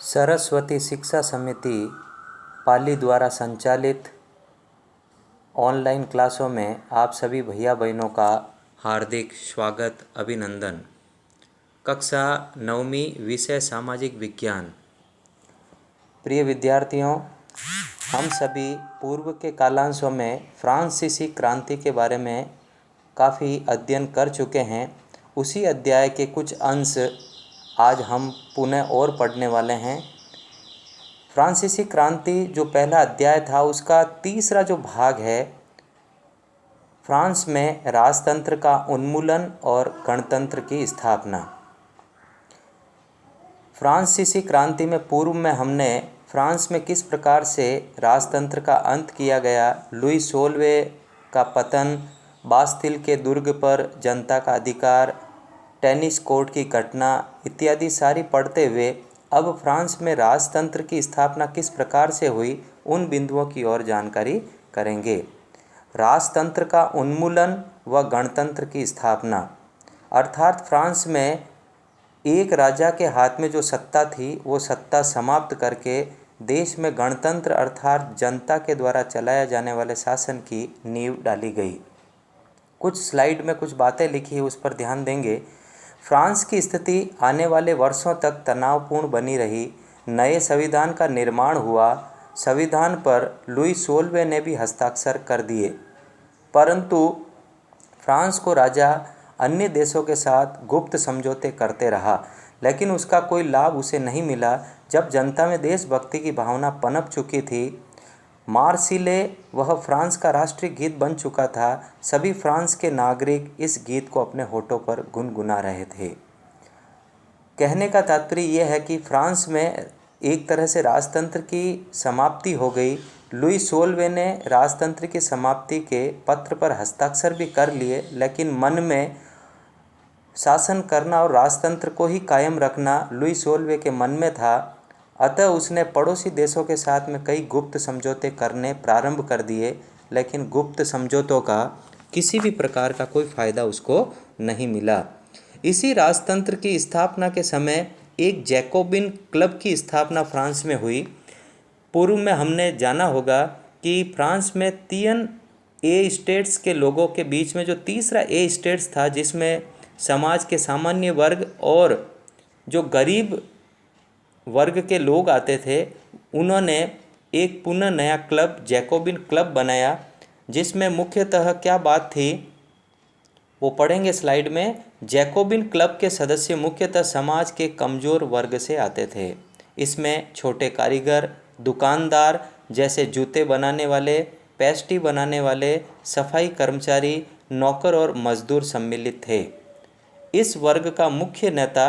सरस्वती शिक्षा समिति पाली द्वारा संचालित ऑनलाइन क्लासों में आप सभी भैया बहनों का हार्दिक स्वागत अभिनंदन। कक्षा 9वीं विषय सामाजिक विज्ञान। प्रिय विद्यार्थियों, हम सभी पूर्व के कालांशों में फ्रांसीसी क्रांति के बारे में काफ़ी अध्ययन कर चुके हैं। उसी अध्याय के कुछ अंश आज हम पुनः और पढ़ने वाले हैं। फ्रांसीसी क्रांति जो पहला अध्याय था उसका तीसरा जो भाग है, फ्रांस में राजतंत्र का उन्मूलन और गणतंत्र की स्थापना। फ्रांसीसी क्रांति में पूर्व में हमने फ्रांस में किस प्रकार से राजतंत्र का अंत किया गया, लुई 16वें का पतन, बास्तिल के दुर्ग पर जनता का अधिकार, टेनिस कोर्ट की घटना इत्यादि सारी पढ़ते हुए अब फ्रांस में राजतंत्र की स्थापना किस प्रकार से हुई, उन बिंदुओं की ओर जानकारी करेंगे। राजतंत्र का उन्मूलन व गणतंत्र की स्थापना, अर्थात फ्रांस में एक राजा के हाथ में जो सत्ता थी वो सत्ता समाप्त करके देश में गणतंत्र अर्थात जनता के द्वारा चलाया जाने वाले शासन की नींव डाली गई। कुछ स्लाइड में कुछ बातें लिखी है, उस पर ध्यान देंगे। फ्रांस की स्थिति आने वाले वर्षों तक तनावपूर्ण बनी रही। नए संविधान का निर्माण हुआ। संविधान पर लुई 16वें ने भी हस्ताक्षर कर दिए, परंतु फ्रांस को राजा अन्य देशों के साथ गुप्त समझौते करते रहा, लेकिन उसका कोई लाभ उसे नहीं मिला। जब जनता में देशभक्ति की भावना पनप चुकी थी, मार्सिले वह फ्रांस का राष्ट्रीय गीत बन चुका था। सभी फ्रांस के नागरिक इस गीत को अपने होठों पर गुनगुना रहे थे। कहने का तात्पर्य यह है कि फ्रांस में एक तरह से राजतंत्र की समाप्ति हो गई। लुई 16वें ने राजतंत्र की समाप्ति के पत्र पर हस्ताक्षर भी कर लिए, लेकिन मन में शासन करना और राजतंत्र को ही कायम रखना लुई 16वें के मन में था। अतः उसने पड़ोसी देशों के साथ में कई गुप्त समझौते करने प्रारंभ कर दिए, लेकिन गुप्त समझौतों का किसी भी प्रकार का कोई फ़ायदा उसको नहीं मिला। इसी राजतंत्र की स्थापना के समय एक जैकोबिन क्लब की स्थापना फ्रांस में हुई। पूर्व में हमने जाना होगा कि फ्रांस में 3 ए स्टेट्स के लोगों के बीच में जो तीसरा ए स्टेट्स था, जिसमें समाज के सामान्य वर्ग और जो गरीब वर्ग के लोग आते थे, उन्होंने एक पुनः नया क्लब जैकोबिन क्लब बनाया, जिसमें मुख्यतः क्या बात थी वो पढ़ेंगे स्लाइड में। जैकोबिन क्लब के सदस्य मुख्यतः समाज के कमज़ोर वर्ग से आते थे। इसमें छोटे कारीगर, दुकानदार जैसे जूते बनाने वाले, पेस्ट्री बनाने वाले, सफाई कर्मचारी, नौकर और मजदूर सम्मिलित थे। इस वर्ग का मुख्य नेता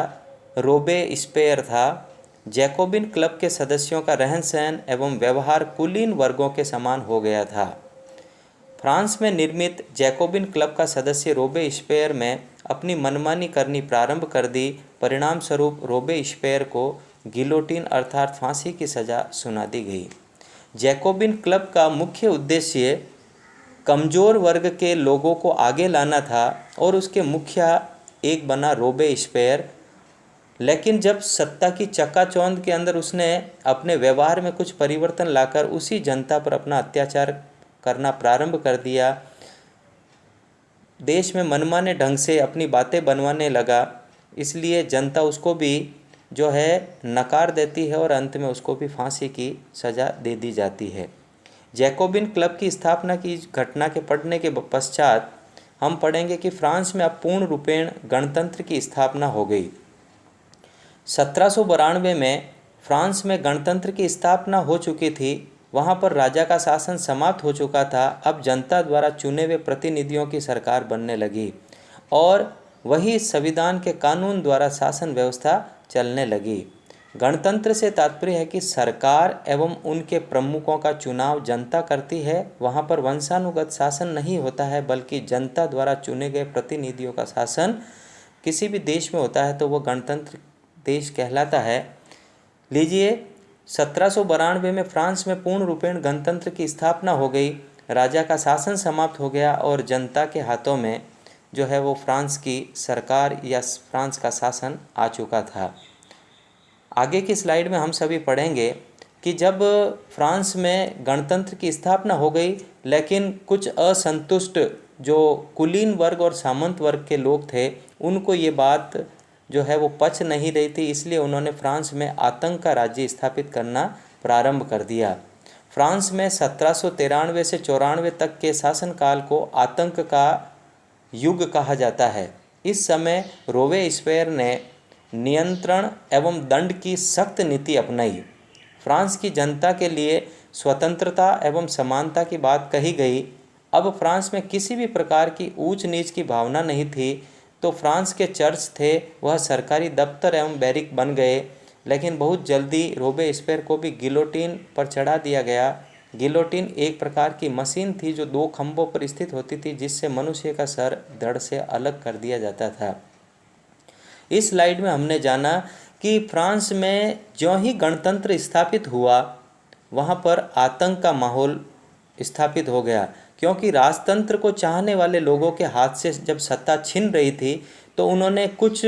रोबेस्पियर था। जैकोबिन क्लब के सदस्यों का रहन सहन एवं व्यवहार कुलीन वर्गों के समान हो गया था। फ्रांस में निर्मित जैकोबिन क्लब का सदस्य रोबेस्पियर में अपनी मनमानी करनी प्रारंभ कर दी। परिणाम स्वरूप रोबेस्पियर को गिलोटिन अर्थात फांसी की सज़ा सुना दी गई। जैकोबिन क्लब का मुख्य उद्देश्य कमज़ोर वर्ग के लोगों को आगे लाना था और उसके मुखिया एक बना रोबेस्पियर। लेकिन जब सत्ता की चकाचौंध के अंदर उसने अपने व्यवहार में कुछ परिवर्तन लाकर उसी जनता पर अपना अत्याचार करना प्रारंभ कर दिया, देश में मनमाने ढंग से अपनी बातें बनवाने लगा, इसलिए जनता उसको भी जो है नकार देती है और अंत में उसको भी फांसी की सज़ा दे दी जाती है। जैकोबिन क्लब की स्थापना की घटना के पढ़ने के पश्चात हम पढ़ेंगे कि फ्रांस में अब पूर्ण रूपेण गणतंत्र की स्थापना हो गई। 1792 में फ्रांस में गणतंत्र की स्थापना हो चुकी थी। वहाँ पर राजा का शासन समाप्त हो चुका था। अब जनता द्वारा चुने हुए प्रतिनिधियों की सरकार बनने लगी और वही संविधान के कानून द्वारा शासन व्यवस्था चलने लगी। गणतंत्र से तात्पर्य है कि सरकार एवं उनके प्रमुखों का चुनाव जनता करती है। वहाँ पर वंशानुगत शासन नहीं होता है, बल्कि जनता द्वारा चुने गए प्रतिनिधियों का शासन किसी भी देश में होता है तो वो गणतंत्र देश कहलाता है। लीजिए, 1792 में फ्रांस में पूर्ण रूपेण गणतंत्र की स्थापना हो गई। राजा का शासन समाप्त हो गया और जनता के हाथों में जो है वो फ्रांस की सरकार या फ्रांस का शासन आ चुका था। आगे की स्लाइड में हम सभी पढ़ेंगे कि जब फ्रांस में गणतंत्र की स्थापना हो गई, लेकिन कुछ असंतुष्ट जो कुलीन वर्ग और सामंत वर्ग के लोग थे, उनको ये बात जो है वो पच नहीं रही थी, इसलिए उन्होंने फ्रांस में आतंक का राज्य स्थापित करना प्रारंभ कर दिया। फ्रांस में 1793 से 94 तक के शासनकाल को आतंक का युग कहा जाता है। इस समय रोबेस्पियर ने नियंत्रण एवं दंड की सख्त नीति अपनाई। फ्रांस की जनता के लिए स्वतंत्रता एवं समानता की बात कही गई। अब फ्रांस में किसी भी प्रकार की ऊंच नीच की भावना नहीं थी। तो फ्रांस के चर्च थे वह सरकारी दफ्तर एवं बैरिक बन गए। लेकिन बहुत जल्दी रोबेस्पियर को भी गिलोटिन पर चढ़ा दिया गया। गिलोटिन एक प्रकार की मशीन थी जो 2 खंभों पर स्थित होती थी, जिससे मनुष्य का सर धड़ से अलग कर दिया जाता था। इस स्लाइड में हमने जाना कि फ्रांस में ज्यों ही गणतंत्र स्थापित हुआ, वहाँ पर आतंक का माहौल स्थापित हो गया, क्योंकि राजतंत्र को चाहने वाले लोगों के हाथ से जब सत्ता छिन रही थी, तो उन्होंने कुछ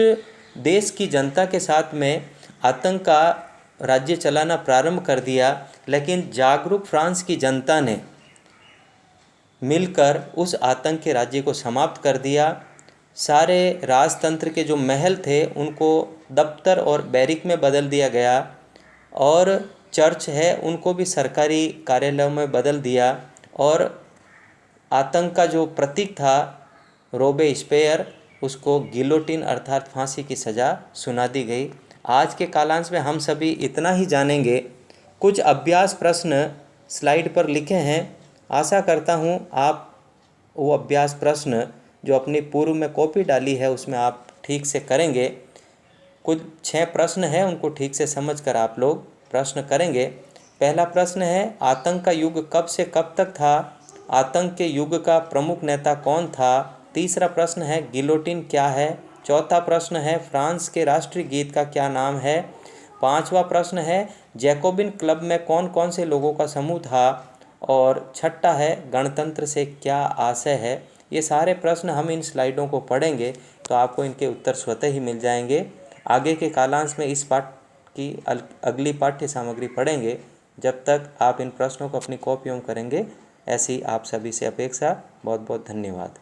देश की जनता के साथ में आतंक का राज्य चलाना प्रारंभ कर दिया। लेकिन जागरूक फ्रांस की जनता ने मिलकर उस आतंक के राज्य को समाप्त कर दिया। सारे राजतंत्र के जो महल थे उनको दफ्तर और बैरिक में बदल दिया गया, और चर्च है उनको भी सरकारी कार्यालयों में बदल दिया, और आतंक का जो प्रतीक था रोबेस्पियर, उसको गिलोटिन अर्थात फांसी की सज़ा सुना दी गई। आज के कालांश में हम सभी इतना ही जानेंगे। कुछ अभ्यास प्रश्न स्लाइड पर लिखे हैं। आशा करता हूँ आप वो अभ्यास प्रश्न जो अपनी पूर्व में कॉपी डाली है उसमें आप ठीक से करेंगे। कुछ 6 प्रश्न हैं, उनको ठीक से समझकर आप लोग प्रश्न करेंगे। पहला प्रश्न है, आतंक का युग कब से कब तक था? आतंक के युग का प्रमुख नेता कौन था? तीसरा प्रश्न है, गिलोटिन क्या है? चौथा प्रश्न है, फ्रांस के राष्ट्रीय गीत का क्या नाम है? पांचवा प्रश्न है, जैकोबिन क्लब में कौन कौन से लोगों का समूह था? और छठा है, गणतंत्र से क्या आशय है? ये सारे प्रश्न हम इन स्लाइडों को पढ़ेंगे तो आपको इनके उत्तर स्वतः ही मिल जाएंगे। आगे के कालांश में इस पाठ की अगली पाठ्य सामग्री पढ़ेंगे। जब तक आप इन प्रश्नों को अपनी कॉपियों में करेंगे, ऐसी आप सभी से अपेक्षा। बहुत बहुत धन्यवाद।